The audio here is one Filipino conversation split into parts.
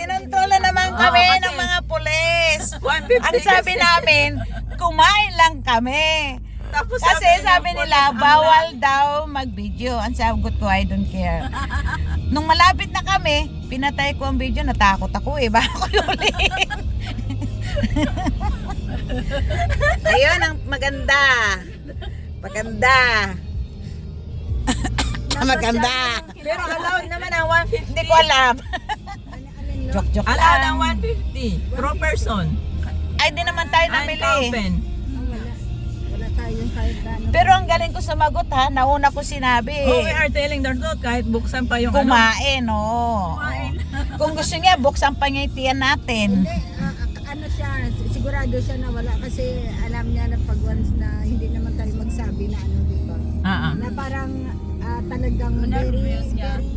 Kinontrol na naman kami kasi- ng mga pulis. 150 Ang sabi kasi. namin, kumain lang kami. Tapos Kasi sabi ng nila, police, bawal daw mag-video. Ang sagot ko, I don't care. Nung malapit na kami, pinatay ko ang video. Natakot ako eh. Baka ko ulit. Ayun, ang maganda. Maganda. Maganda. Pero allowed naman ang 150. Hindi ko alam. Joke Allowed lang. ang 150 per person. Ay, di naman tayo And namili. open. Wala tayong kahit ano. Pero ang galing ko sumagot ha. Nauna ko sinabi. Oh, we are telling the truth kahit buksan pa yung Kumain, oo. Kung gusto niya, buksan pa niya yung tiyan natin. Hindi, ano siya, sigurado siya na wala kasi alam niya na pag once na hindi naman tayo magsabi na ano, di ba? Na parang talagang very,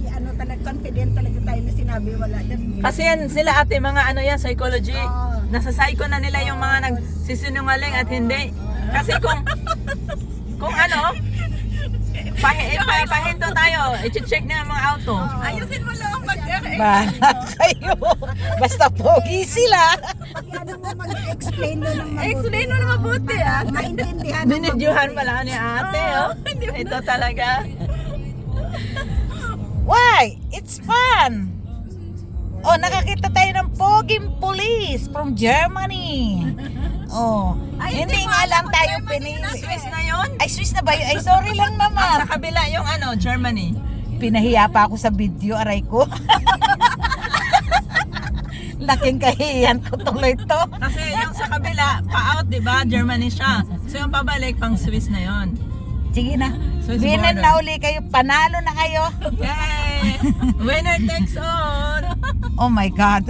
ano talaga, confident talaga tayo na sinabi wala. Kasi yan sila ate mga ano yan, psychology. Oo. Nasa psycho na nila yung mga nagsisinungaling at hindi. Kasi kung ano, pahinto tayo, i-check na ang mga auto. Ayusin mo lang Bahala kayo. Basta pogi sila. Pag ano mo mag-explain mo ng mabuti. Explain mo na mabuti ah. Maintindihan ng Binidyuhan mabuti. pala ni ate oh. Ito talaga. Why? It's fun. Oh, nakakita tayo ng poging police from Germany. Oh, hindi nga lang tayo pinili. Swiss na yon. Ay, Swiss na ba yun? Ay, sorry lang Sa naman. kabila yung ano, Germany. Pinahiya pa ako sa video, aray ko. Laking kahiyan ko tuloy to. Kasi yung sa kabila, pa-out, di ba? Germany siya. So yung pabalik, pang Swiss na yon. Sige na. Swiss Binan border. na uli kayo. Panalo na kayo. Yay! Winner takes all! Oh my God.